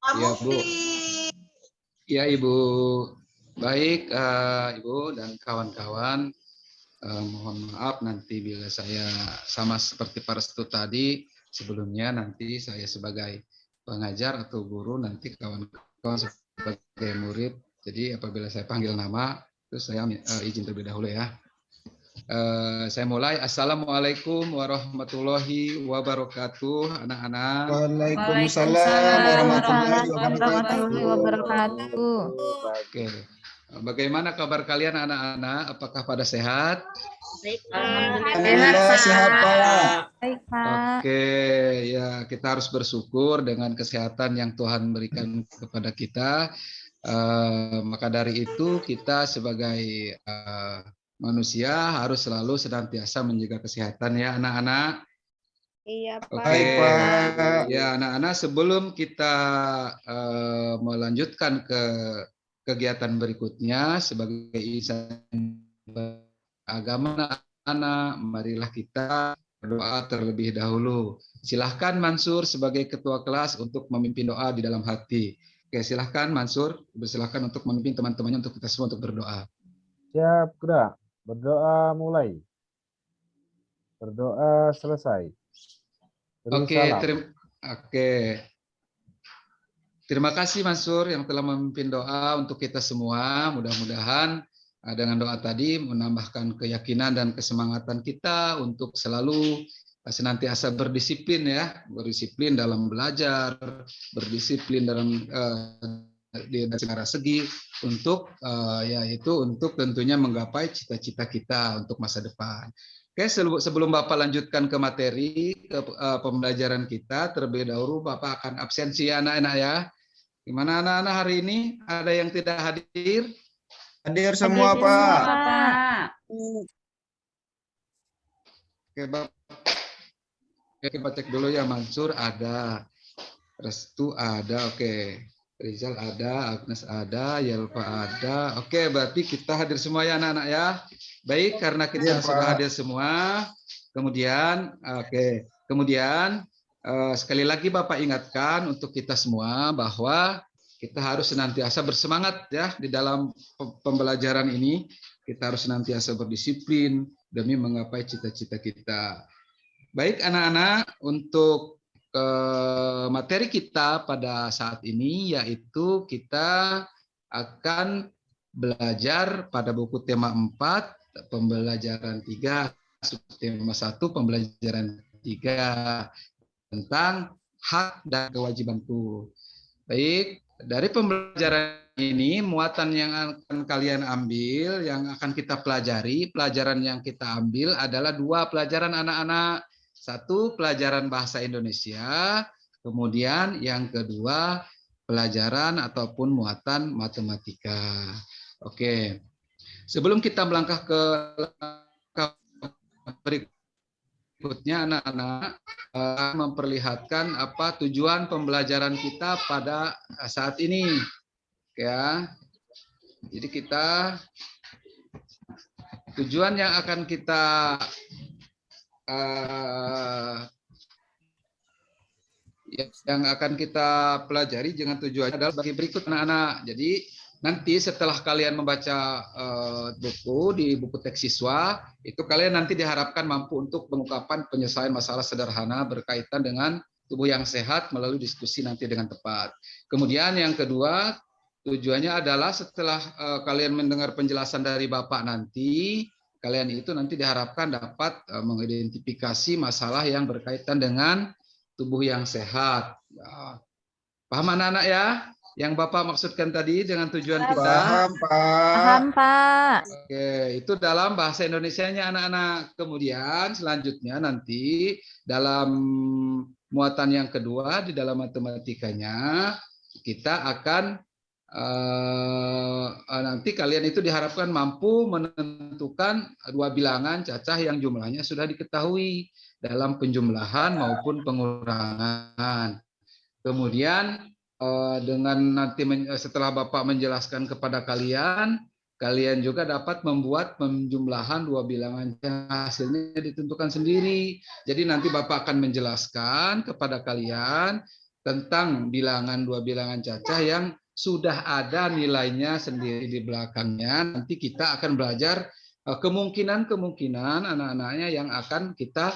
Pak Ya, Bu. Mufti. Ya, Ibu. Baik, Ibu dan kawan-kawan. Mohon maaf nanti bila saya sama seperti Pak Restu tadi, sebelumnya nanti saya sebagai pengajar atau guru, nanti kawan-kawan sebagai murid. Jadi apabila saya panggil nama, terus saya izin terlebih dahulu ya. Saya mulai. Assalamualaikum warahmatullahi wabarakatuh, anak-anak. Waalaikumsalam warahmatullahi warahmatullahi wabarakatuh. Oke. Bagaimana kabar kalian anak-anak? Apakah pada sehat? Alhamdulillah sehat Pak. Baik, Pak. Oke, ya kita harus bersyukur dengan kesehatan yang Tuhan berikan kepada kita. Maka dari itu kita sebagai manusia harus selalu senantiasa menjaga kesehatan ya anak-anak. Iya, Pak. Oke, Baik Pak. ya anak-anak sebelum kita melanjutkan ke kegiatan berikutnya sebagai insan agama anak-anak, marilah kita berdoa terlebih dahulu. Silahkan Mansur sebagai ketua kelas untuk memimpin doa di dalam hati. Oke, silahkan Mansur, bersilahkan untuk memimpin teman-temannya untuk kita semua untuk berdoa. Siap, gerak. Berdoa mulai. Berdoa selesai. Beri Oke, salam. terima kasih Mansur yang telah memimpin doa untuk kita semua. Mudah-mudahan dengan doa tadi menambahkan keyakinan dan kesemangatan kita untuk selalu senantiasa berdisiplin ya, berdisiplin dalam belajar, berdisiplin dalam di segala segi untuk yaitu untuk tentunya menggapai cita-cita kita untuk masa depan. Oke, sebelum Bapak lanjutkan ke materi ke pembelajaran kita, terlebih dahulu Bapak akan absensi ya anak-anak ya. Gimana anak-anak hari ini? Ada yang tidak hadir? Hadir semua Pak. Oke, Bapak. Oke, kita cek dulu ya. Mansur ada, Restu ada, oke. Rizal ada, Agnes ada, Yelva ada. Oke, berarti kita hadir semua ya anak-anak ya. Baik, karena kita sudah hadir semua. Kemudian, sekali lagi Bapak ingatkan untuk kita semua bahwa kita harus senantiasa bersemangat ya di dalam pembelajaran ini. Kita harus senantiasa berdisiplin demi menggapai cita-cita kita. Baik anak-anak, untuk materi kita pada saat ini yaitu kita akan belajar pada buku tema 4, pembelajaran 3, tema 1, pembelajaran 3 tentang hak dan kewajibanku. Baik, dari pembelajaran ini muatan yang akan kalian ambil, yang akan kita pelajari, pelajaran yang kita ambil adalah 2 pelajaran anak-anak. 1 pelajaran bahasa Indonesia, kemudian yang kedua pelajaran ataupun muatan matematika. Oke, sebelum kita melangkah ke berikutnya anak-anak memperlihatkan apa tujuan pembelajaran kita pada saat ini. Ya, jadi kita tujuan yang akan kita pelajari dengan tujuannya adalah bagi berikut anak-anak. Jadi nanti setelah kalian membaca buku di buku teks siswa, itu kalian nanti diharapkan mampu untuk pengungkapan penyelesaian masalah sederhana berkaitan dengan tubuh yang sehat melalui diskusi nanti dengan tepat. Kemudian yang kedua, tujuannya adalah setelah kalian mendengar penjelasan dari Bapak nanti, kalian itu nanti diharapkan dapat mengidentifikasi masalah yang berkaitan dengan tubuh yang sehat. Ya. Paham anak-anak ya? Yang Bapak maksudkan tadi dengan tujuan kita? Paham Pak. Paham, Pak. Oke, itu dalam bahasa Indonesianya anak-anak. Kemudian selanjutnya nanti dalam muatan yang kedua di dalam matematikanya kita akan nanti kalian itu diharapkan mampu menentukan 2 bilangan cacah yang jumlahnya sudah diketahui dalam penjumlahan maupun pengurangan. Kemudian dengan nanti setelah Bapak menjelaskan kepada kalian, kalian juga dapat membuat penjumlahan 2 bilangan yang hasilnya ditentukan sendiri. Jadi nanti Bapak akan menjelaskan kepada kalian tentang bilangan dua bilangan cacah yang sudah ada nilainya sendiri di belakangnya. Nanti kita akan belajar kemungkinan-kemungkinan anak-anaknya yang akan kita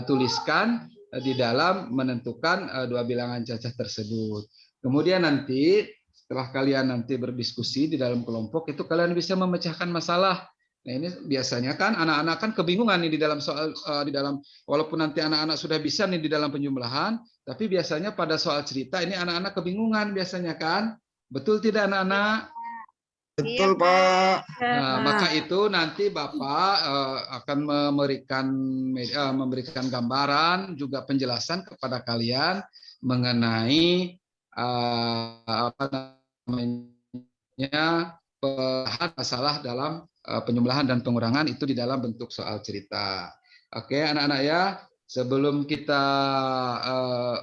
tuliskan di dalam menentukan dua bilangan cacah tersebut. Kemudian nanti setelah kalian nanti berdiskusi di dalam kelompok itu kalian bisa memecahkan masalah. Nah, ini biasanya kan anak-anak kan kebingungan nih di dalam soal di dalam walaupun nanti anak-anak sudah bisa nih di dalam penjumlahan, tapi biasanya pada soal cerita ini anak-anak kebingungan biasanya kan. Betul tidak anak-anak? Betul, Pak. Nah, maka itu nanti Bapak akan memberikan gambaran juga penjelasan kepada kalian mengenai apa namanya masalah dalam penjumlahan dan pengurangan itu di dalam bentuk soal cerita. Oke, anak-anak ya, sebelum kita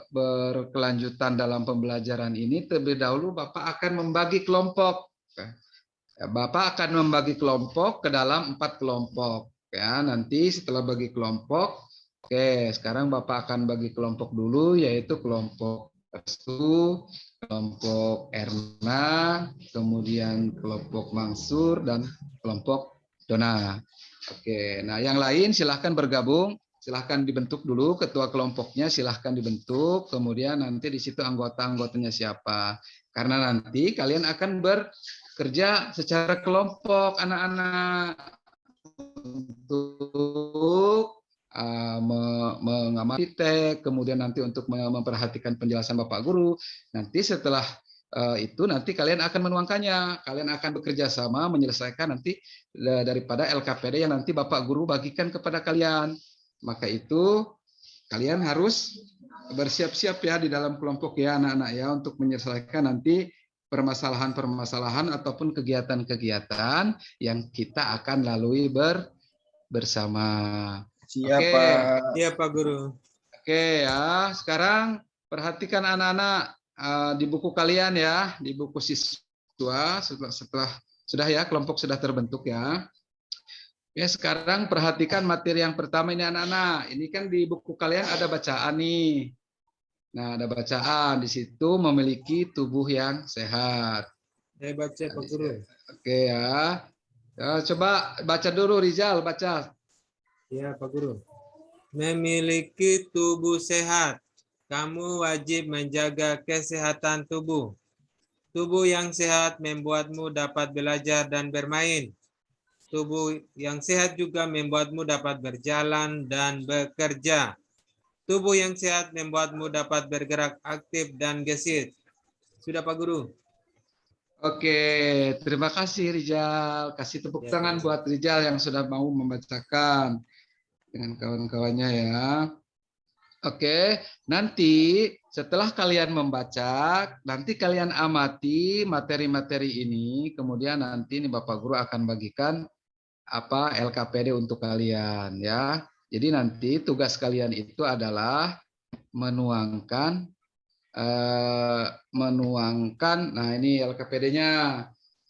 berkelanjutan dalam pembelajaran ini, terlebih dahulu Bapak akan membagi kelompok. Bapak akan membagi kelompok ke dalam 4 kelompok. Ya, nanti setelah bagi kelompok, oke, sekarang Bapak akan bagi kelompok dulu, yaitu kelompok Restu, kelompok Erna, kemudian kelompok Mansur, dan kelompok Dona. Oke, nah yang lain silahkan bergabung, silahkan dibentuk dulu ketua kelompoknya, silahkan dibentuk, kemudian nanti di situ anggota-anggotanya siapa. Karena nanti kalian akan bekerja secara kelompok anak-anak untuk mengamati teks, kemudian nanti untuk memperhatikan penjelasan Bapak Guru. Nanti setelah itu nanti kalian akan menuangkannya, kalian akan bekerja sama menyelesaikan nanti daripada LKPD yang nanti Bapak Guru bagikan kepada kalian. Maka itu kalian harus bersiap-siap ya di dalam kelompok ya anak-anak ya untuk menyelesaikan nanti permasalahan-permasalahan ataupun kegiatan-kegiatan yang kita akan lalui bersama. Siap, Oke. Pak. Iya, Pak Guru. Oke ya, sekarang perhatikan anak-anak di buku kalian ya, di buku siswa setelah sudah ya kelompok sudah terbentuk ya. Ya, sekarang perhatikan materi yang pertama ini anak-anak. Ini kan di buku kalian ada bacaan nih. Nah, ada bacaan di situ memiliki tubuh yang sehat. Saya baca, Pak Guru. Oke ya. Ya, coba baca dulu Rizal, baca. Ya, Pak Guru. Memiliki tubuh sehat. Kamu wajib menjaga kesehatan tubuh. Tubuh yang sehat membuatmu dapat belajar dan bermain. Tubuh yang sehat juga membuatmu dapat berjalan dan bekerja. Tubuh yang sehat membuatmu dapat bergerak aktif dan gesit. Sudah, Pak Guru? Oke, terima kasih Rizal. Kasih tepuk Ya, tangan Pak. buat Rizal yang sudah mau membacakan dengan kawan-kawannya ya. Oke, nanti setelah kalian membaca, nanti kalian amati materi-materi ini, kemudian nanti ini Bapak Guru akan bagikan apa LKPD untuk kalian ya. Jadi nanti tugas kalian itu adalah menuangkan nah ini LKPD-nya.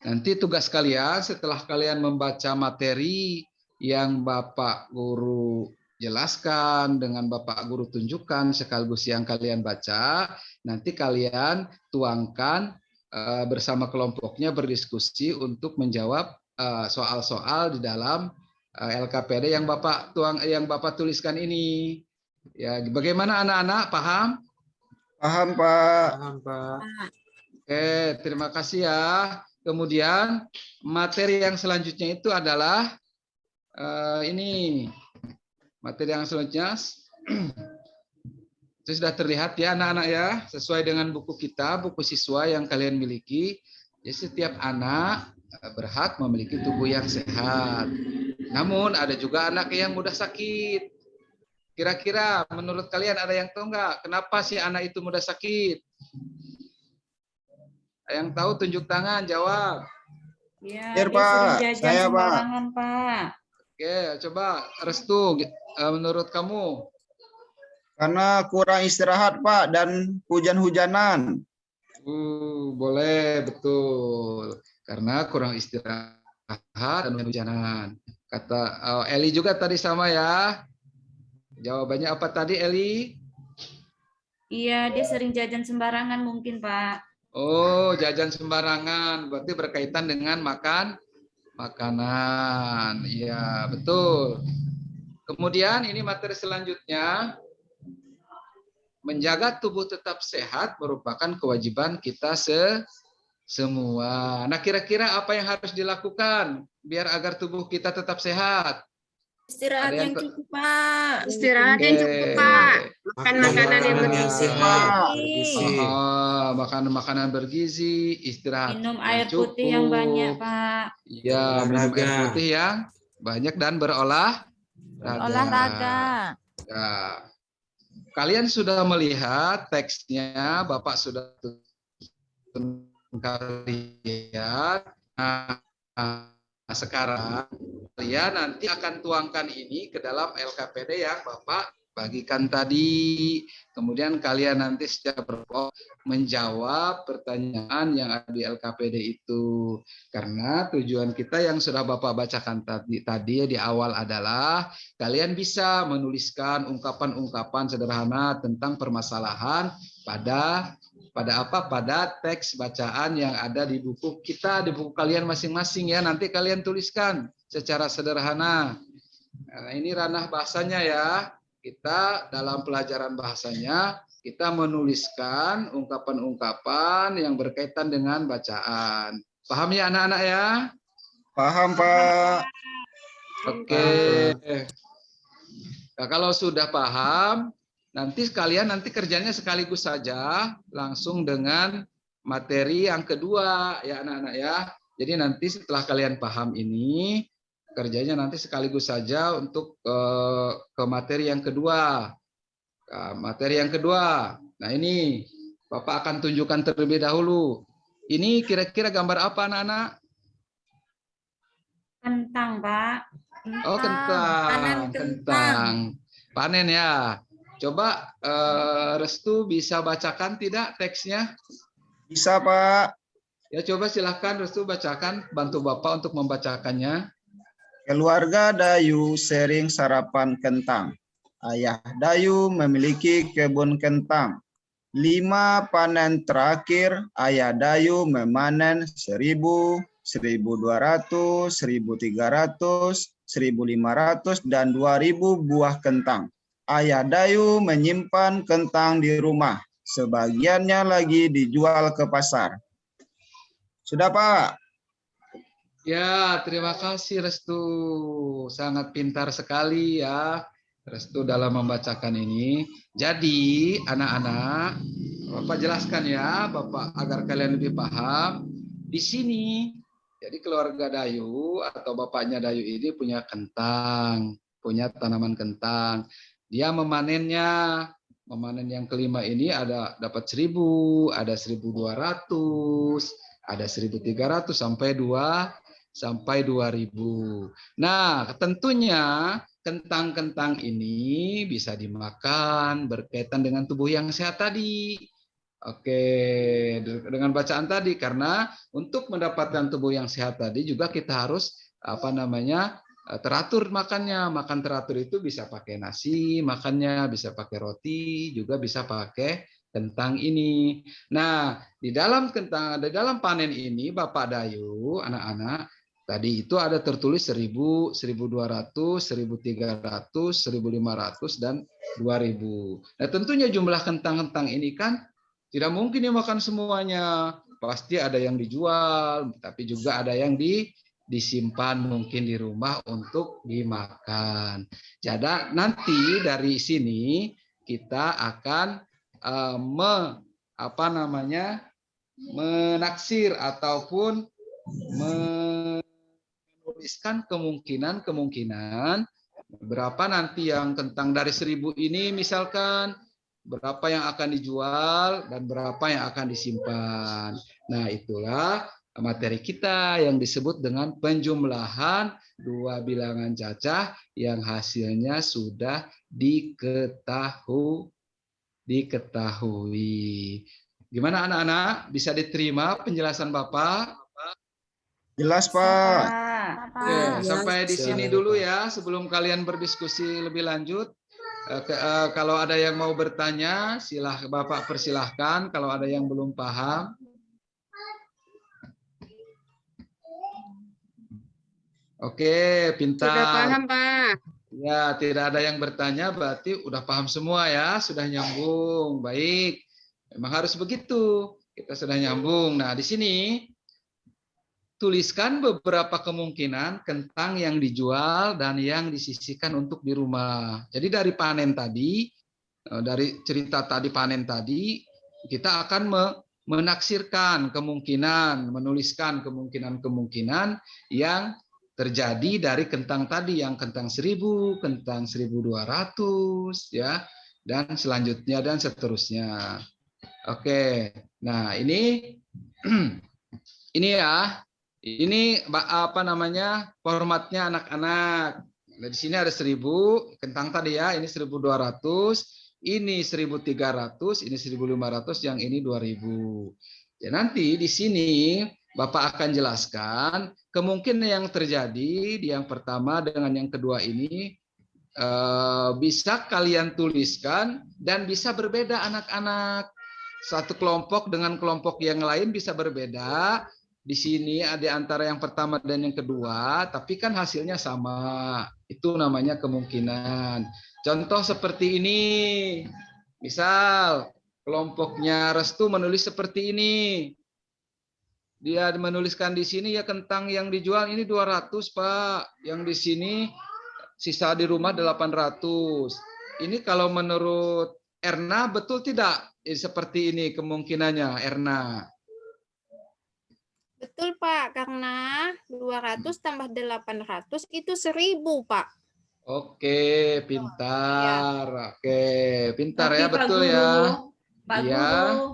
Nanti tugas kalian setelah kalian membaca materi yang Bapak Guru jelaskan dengan Bapak Guru tunjukkan sekaligus yang kalian baca, nanti kalian tuangkan bersama kelompoknya berdiskusi untuk menjawab soal-soal di dalam LKPD yang Bapak tuliskan ini. Ya, bagaimana anak-anak paham? Paham, Pak. Paham, Pak. Oke, terima kasih ya. Kemudian materi yang selanjutnya itu adalah ini. Materi yang selanjutnya itu sudah terlihat ya anak-anak ya, sesuai dengan buku kita, buku siswa yang kalian miliki. Jadi setiap anak berhak memiliki tubuh yang sehat. Namun ada juga anak yang mudah sakit. Kira-kira menurut kalian ada yang tahu nggak kenapa si anak itu mudah sakit? Yang tahu tunjuk tangan, jawab. Ya, Hier, dia Pak. sering jajan Saya, Pak. sembarangan, Pak. Oke, coba Restu, menurut kamu? Karena kurang istirahat, Pak, dan hujan-hujanan. Boleh, betul. Karena kurang istirahat dan hujanan. Kata Eli juga tadi sama ya. Jawabannya apa tadi Eli? Iya, dia sering jajan sembarangan mungkin, Pak. Oh, jajan sembarangan, berarti berkaitan dengan makanan. Iya, betul. Kemudian ini materi selanjutnya, menjaga tubuh tetap sehat merupakan kewajiban kita semua. Nah, kira-kira apa yang harus dilakukan biar agar tubuh kita tetap sehat? Istirahat Ada yang yang cukup, Pak. Istirahat yang cukup, Oke. Pak. Makan Makan makanan yang makanan yang sehat, bergizi. bergizi. Makan makanan bergizi, istirahat Minum yang air putih yang banyak, cukup. Pak. Ya, minum air Olahraga. putih yang banyak dan Olahraga. Ya. Kalian sudah melihat teksnya, Bapak sudah kalian. Nah, sekarang kalian nanti akan tuangkan ini ke dalam LKPD yang Bapak bagikan tadi. Kemudian kalian nanti secara berkelompok menjawab pertanyaan yang ada di LKPD itu. Karena tujuan kita yang sudah Bapak bacakan tadi di awal adalah kalian bisa menuliskan ungkapan-ungkapan sederhana tentang permasalahan pada teks bacaan yang ada di buku kita, di buku kalian masing-masing ya. Nanti kalian tuliskan secara sederhana. Nah, ini ranah bahasanya ya. Kita dalam pelajaran bahasanya kita menuliskan ungkapan-ungkapan yang berkaitan dengan bacaan. Paham ya anak-anak ya? Paham, Pak. Oke. Nah, kalau sudah paham, nanti kalian kerjanya sekaligus saja langsung dengan materi yang kedua ya anak-anak ya. Jadi nanti setelah kalian paham ini, kerjanya nanti sekaligus saja untuk ke materi yang kedua. Nah, materi yang kedua. Nah, ini Bapak akan tunjukkan terlebih dahulu. Ini kira-kira gambar apa anak-anak? Kentang, Pak. Oh, kentang. Panen ya. Coba Restu bisa bacakan tidak teksnya? Bisa, Pak. Ya, coba silahkan Restu bacakan, bantu Bapak untuk membacakannya. Keluarga Dayu sering sarapan kentang. Ayah Dayu memiliki kebun kentang. 5 panen terakhir, Ayah Dayu memanen 1.000, 1.200, 1.300, 1.500, dan 2.000 buah kentang. Ayah Dayu menyimpan kentang di rumah. Sebagiannya lagi dijual ke pasar. Sudah, Pak? Ya, terima kasih Restu. Sangat pintar sekali ya Restu dalam membacakan ini. Jadi, anak-anak, Bapak jelaskan ya, Bapak agar kalian lebih paham. Di sini, jadi keluarga Dayu atau bapaknya Dayu ini punya kentang, punya tanaman kentang. Dia memanennya. Memanen yang kelima ini ada dapat 1.000, ada 1.200, ada 1.300 sampai 2.000. Nah, tentunya kentang-kentang ini bisa dimakan berkaitan dengan tubuh yang sehat tadi. Oke, dengan bacaan tadi, karena untuk mendapatkan tubuh yang sehat tadi juga kita harus teratur makannya. Makan teratur itu bisa pakai nasi, makannya bisa pakai roti, juga bisa pakai kentang ini. Nah, di dalam panen ini Bapak Dayu, anak-anak, tadi itu ada tertulis 1.000, 1.200, 1.300, 1.500, dan 2.000. Nah, tentunya jumlah kentang-kentang ini kan tidak mungkin dimakan semuanya. Pasti ada yang dijual, tapi juga ada yang disimpan mungkin di rumah untuk dimakan. Jadi nanti dari sini kita akan menaksir ataupun menuliskan kemungkinan berapa nanti yang kentang dari 1.000 ini misalkan, berapa yang akan dijual dan berapa yang akan disimpan. Nah, itulah materi kita yang disebut dengan penjumlahan dua bilangan cacah yang hasilnya sudah diketahui. Gimana anak-anak? Bisa diterima penjelasan Bapak? Jelas, Pak. Oke, sampai di sini dulu ya sebelum kalian berdiskusi lebih lanjut. Kalau ada yang mau bertanya, Bapak persilahkan. Kalau ada yang belum paham. Oke, pintar. Sudah paham, Pak. Ya, tidak ada yang bertanya berarti udah paham semua ya, sudah nyambung. Baik. Memang harus begitu. Kita sudah nyambung. Nah, di sini tuliskan beberapa kemungkinan kentang yang dijual dan yang disisihkan untuk di rumah. Jadi dari panen tadi, dari cerita tadi panen tadi, kita akan menaksirkan kemungkinan, menuliskan kemungkinan-kemungkinan yang terjadi dari kentang tadi, yang kentang 1000, kentang 1200, ya, dan selanjutnya dan seterusnya. Oke, nah ini ya, ini apa namanya formatnya anak-anak. Nah, di sini ada 1000 kentang tadi ya, ini 1200, ini 1300, ini 1500, yang ini 2000. Ya, nanti di sini Bapak akan jelaskan kemungkinan yang terjadi di yang pertama dengan yang kedua ini bisa kalian tuliskan dan bisa berbeda anak-anak. Satu kelompok dengan kelompok yang lain bisa berbeda. Di sini ada antara yang pertama dan yang kedua, tapi kan hasilnya sama. Itu namanya kemungkinan. Contoh seperti ini. Misal kelompoknya Restu menulis seperti ini. Dia menuliskan di sini ya kentang yang dijual ini 200, Pak. Yang di sini sisa di rumah 800. Ini kalau menurut Erna betul tidak? Seperti ini kemungkinannya, Erna. Betul, Pak. Karena 200 tambah 800 itu 1000, Pak. Oke, pintar. Oke, pintar Tapi ya, Pak betul Guru, ya. Pak Iya. Guru,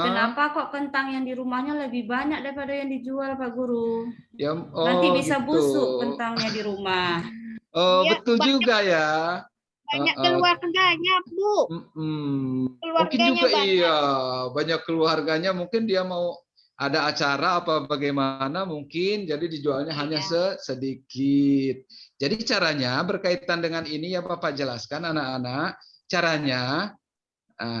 kenapa kok kentang yang di rumahnya lebih banyak daripada yang dijual, Pak Guru? Ya, Nanti bisa gitu. busuk kentangnya di rumah. Oh, Iya, betul juga ya. banyak keluarganya, Bu. Mungkin Keluarganya juga banyak. iya, banyak keluarganya, mungkin dia mau ada acara apa bagaimana mungkin, jadi dijualnya hanya sedikit. Jadi caranya berkaitan dengan ini ya Bapak jelaskan anak-anak, caranya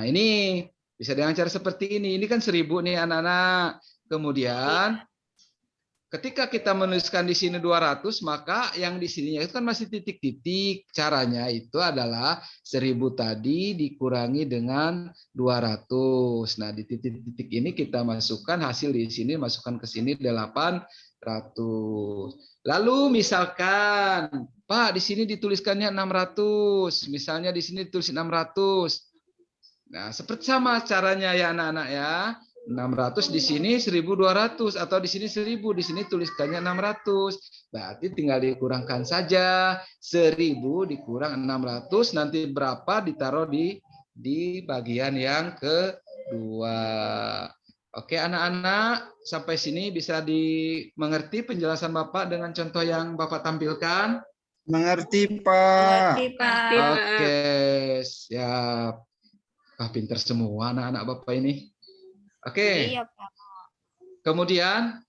ini bisa dengan cara seperti ini. Ini kan 1000 nih anak-anak. Kemudian ketika kita menuliskan di sini 200, maka yang di sininya itu kan masih titik-titik. Caranya itu adalah 1000 tadi dikurangi dengan 200. Nah, di titik-titik ini kita masukkan hasil di sini, masukkan ke sini 800. Lalu misalkan, Pak, di sini dituliskannya 600. Misalnya di sini ditulis 600. Nah, seperti sama caranya ya anak-anak ya. 600 di sini 1200 atau di sini 1000, di sini tuliskannya 600. Berarti tinggal dikurangkan saja 1000 dikurang 600, nanti berapa ditaruh di bagian yang kedua. Oke anak-anak, sampai sini bisa dimengerti penjelasan Bapak dengan contoh yang Bapak tampilkan? Mengerti, Pak. Mengerti, Pak. Oke, siap. Pintar semua anak-anak Bapak ini. Oke. Iya, Pak. Kemudian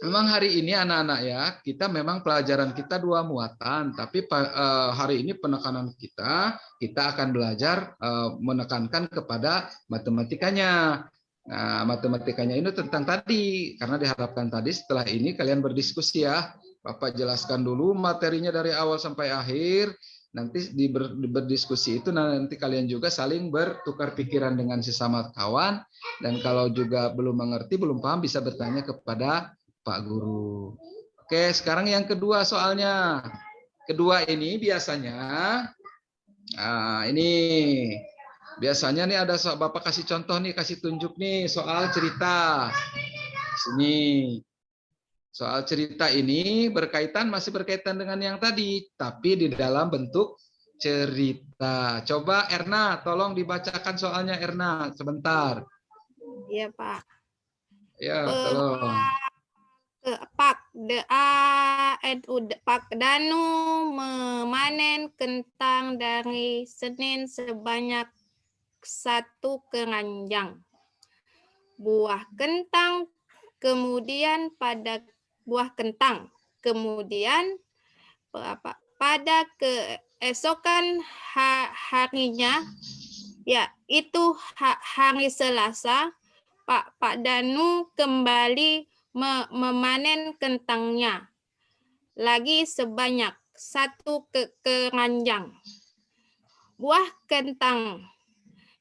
memang hari ini anak-anak ya, kita memang pelajaran kita 2 muatan, tapi hari ini penekanan kita akan belajar menekankan kepada matematikanya. Nah, matematikanya ini tentang tadi, karena diharapkan tadi setelah ini kalian berdiskusi ya. Bapak jelaskan dulu materinya dari awal sampai akhir. Nanti di berdiskusi itu nanti kalian juga saling bertukar pikiran dengan sesama kawan, dan kalau juga belum mengerti, belum paham, bisa bertanya kepada Pak Guru. Oke, sekarang yang kedua soalnya. Kedua ini biasanya, ini biasanya nih ada Bapak kasih contoh nih, kasih tunjuk nih soal cerita. Sini. Soal cerita ini masih berkaitan dengan yang tadi, tapi di dalam bentuk cerita. Coba Erna, tolong dibacakan soalnya Erna, sebentar. Iya, Pak. Ya, tolong. Pak Danu memanen kentang dari Senin sebanyak 1 keranjang. Buah kentang kemudian buah kentang. Kemudian pada esokan harinya, ya itu hari Selasa, Pak Danu kembali memanen kentangnya lagi sebanyak 1 keranjang. Buah kentang.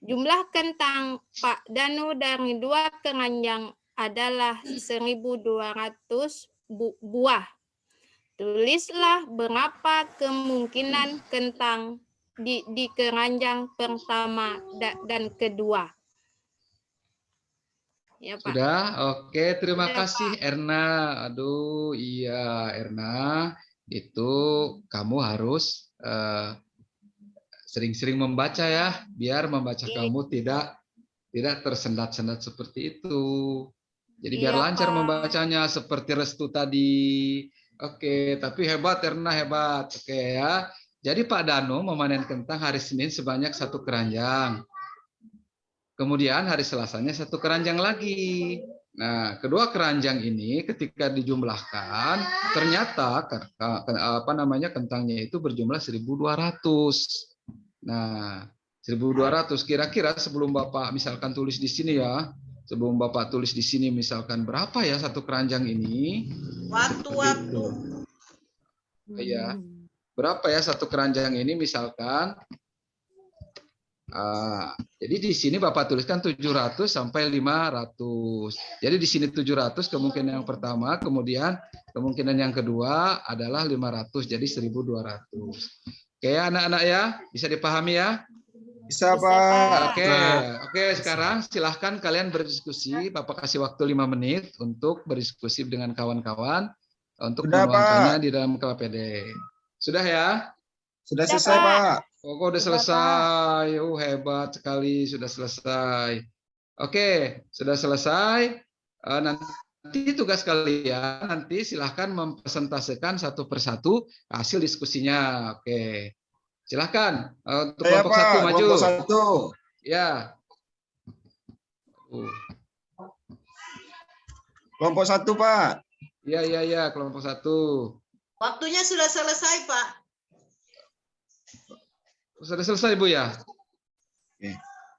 Jumlah kentang Pak Danu dari 2 keranjang adalah 1.200 buah. Tulislah berapa kemungkinan kentang di keranjang pertama dan kedua. Ya, Pak. Sudah? Oke, terima Sudah, kasih Erna. Aduh, iya Erna. Itu kamu harus sering-sering membaca ya, biar membaca kamu tidak tersendat-sendat seperti itu. Jadi biar Iya, lancar Pak. membacanya seperti Restu tadi. Oke, tapi hebat Erna, hebat. Oke ya. Jadi Pak Danu memanen kentang hari Senin sebanyak 1 keranjang. Kemudian hari Selasanya 1 keranjang lagi. Nah, kedua keranjang ini ketika dijumlahkan ternyata kentangnya itu berjumlah 1.200. Nah, 1.200 kira-kira sebelum Bapak misalkan tulis di sini ya. Sebelum Bapak tulis di sini misalkan berapa ya 1 keranjang ini? Waktu. Iya. Berapa ya 1 keranjang ini misalkan? Jadi di sini Bapak tuliskan 700 sampai 500. Jadi di sini 700 kemungkinan yang pertama, kemudian kemungkinan yang kedua adalah 500, jadi 1.200. Oke anak-anak ya, bisa dipahami ya? Bisa, Pak. Oke, sekarang silahkan kalian berdiskusi. Bapak kasih waktu 5 menit untuk berdiskusi dengan kawan-kawan untuk Sudah, menuangkannya Pak. di dalam KPD. Sudah ya? Sudah selesai, Pak. Oh, udah selesai. Hebat sekali, sudah selesai. Oke, sudah selesai. Nanti tugas kalian, nanti silahkan mempresentasikan satu persatu hasil diskusinya. Oke. Silahkan untuk Saya, kelompok Pak. 1 maju. Kelompok 1. Ya. Kelompok 1, Pak. Iya, kelompok 1. Waktunya sudah selesai, Pak. Sudah selesai, Bu ya? Oke.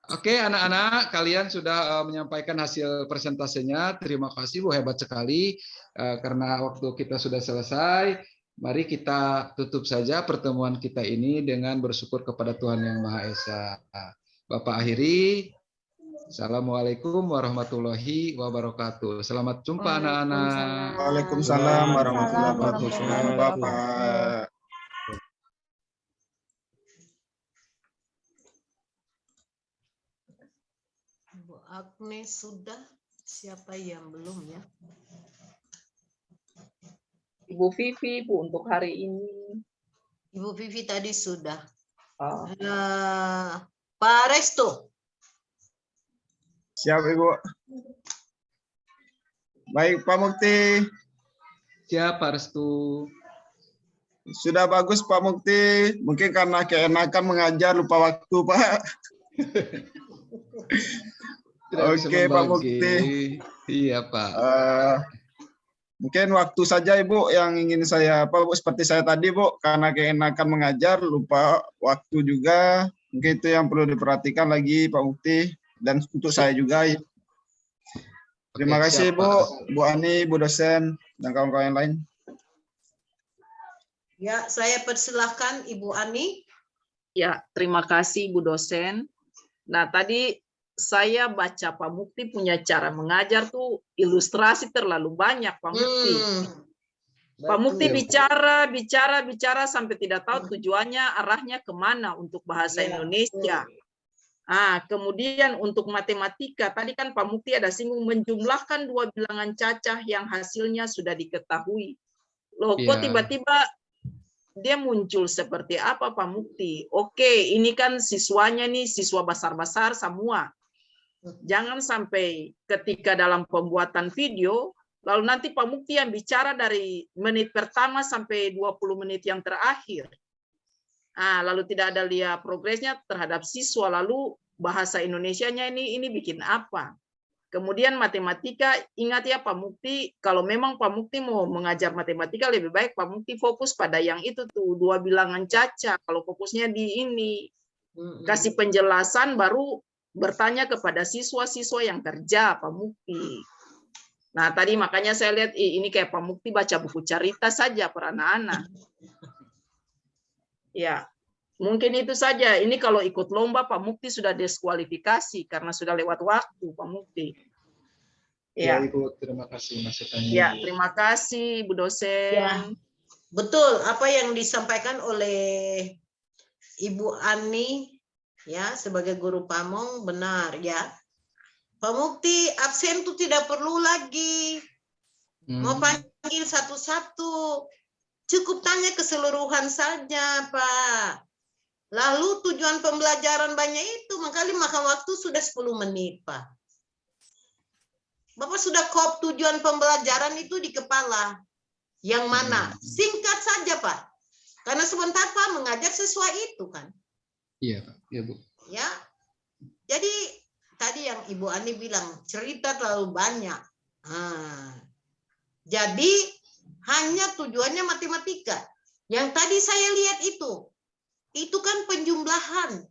Oke, anak-anak, kalian sudah menyampaikan hasil presentasinya. Terima kasih, Bu, hebat sekali. Karena waktu kita sudah selesai, mari kita tutup saja pertemuan kita ini dengan bersyukur kepada Tuhan Yang Maha Esa. Bapak akhiri. Assalamualaikum warahmatullahi wabarakatuh. Selamat jumpa, anak-anak. Waalaikumsalam warahmatullahi wabarakatuh. Selamat, Bapak. Bu Agnes sudah. Siapa yang belum ya? Ibu Vivi, Bu, untuk hari ini. Ibu Vivi tadi sudah. Oh. Pak Resto. Siap, Ibu. Baik, Pak Mukti. Siap, Pak Restu. Sudah bagus, Pak Mukti. Mungkin karena keenakan mengajar lupa waktu, Pak. Oke, Pak Mukti. Iya, Pak. Mungkin waktu saja, Ibu, yang ingin saya Bu, seperti saya tadi, Bu, karena keenakan mengajar lupa waktu juga. Mungkin itu yang perlu diperhatikan lagi, Pak Mukti, dan untuk saya juga. Terima kasih, siap, Bu, Pak. Bu Ani, Bu dosen, dan kawan-kawan yang lain. Ya, saya persilahkan Ibu Ani. Ya, terima kasih Bu dosen. Nah, tadi saya baca Pak Mukti punya cara mengajar tuh ilustrasi terlalu banyak, Pak Mukti. Pak Mukti bicara sampai tidak tahu tujuannya, arahnya kemana untuk bahasa Indonesia. Kemudian untuk matematika, tadi kan Pak Mukti ada singgung menjumlahkan 2 bilangan cacah yang hasilnya sudah diketahui. Loh, kok tiba-tiba dia muncul seperti apa Pak Mukti? Oke, ini kan siswanya nih, siswa besar-besar semua. Jangan sampai ketika dalam pembuatan video, lalu nanti Pak Mukti yang bicara dari menit pertama sampai 20 menit yang terakhir. Lalu tidak ada lihat progresnya terhadap siswa, lalu bahasa Indonesianya ini bikin apa? Kemudian matematika, ingat ya Pak Mukti, kalau memang Pak Mukti mau mengajar matematika, lebih baik Pak Mukti fokus pada yang itu tuh, 2 bilangan caca. Kalau fokusnya di ini, kasih penjelasan baru bertanya kepada siswa-siswa yang kerja Pak Mukti. Nah tadi makanya saya lihat ini kayak Pak Mukti baca buku cerita saja per anak-anak. Ya, mungkin itu saja. Ini kalau ikut lomba Pak Mukti sudah diskualifikasi karena sudah lewat waktu Pak Mukti. Ya, Ya, Ibu, terima kasih masukannya. ya, Ibu. terima kasih Bu dosen. Ya, betul apa yang disampaikan oleh Ibu Ani ya sebagai guru pamong benar ya. Pak Mukti absen itu tidak perlu lagi mau panggil satu-satu. Cukup tanya keseluruhan saja, Pak. Lalu tujuan pembelajaran banyak itu, makanya makan waktu sudah 10 menit, Pak. Bapak sudah kop tujuan pembelajaran itu di kepala. Yang mana? Singkat saja, Pak. Karena sebentar Pak mengajar sesuai itu kan. Iya, Pak. Iya, Bu. Ya. Jadi tadi yang Ibu Ani bilang, cerita terlalu banyak. Jadi hanya tujuannya matematika. Yang tadi saya lihat itu kan penjumlahan.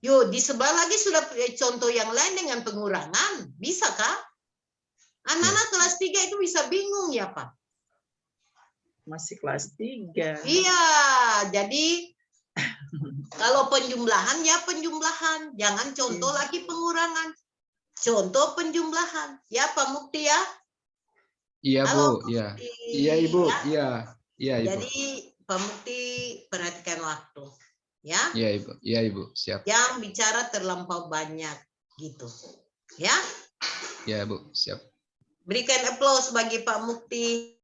Yo, di sebelah lagi sudah contoh yang lain dengan pengurangan. Bisa kah? Anak-anak kelas 3 itu bisa bingung ya, Pak? Masih kelas 3. Iya, jadi kalau penjumlahan ya penjumlahan. Jangan contoh lagi pengurangan. Contoh penjumlahan. Ya, Pak Mukti ya? Iya, Halo, Bu. Iya. Mukti. Iya, Ibu. Ya. Iya. Iya, Ibu. Jadi Pak Mukti perhatikan waktu. Ya. Iya, Ibu. Iya, Ibu. Siap. Yang bicara terlampau banyak gitu. Ya. Iya, Bu. Siap. Berikan aplaus bagi Pak Mukti.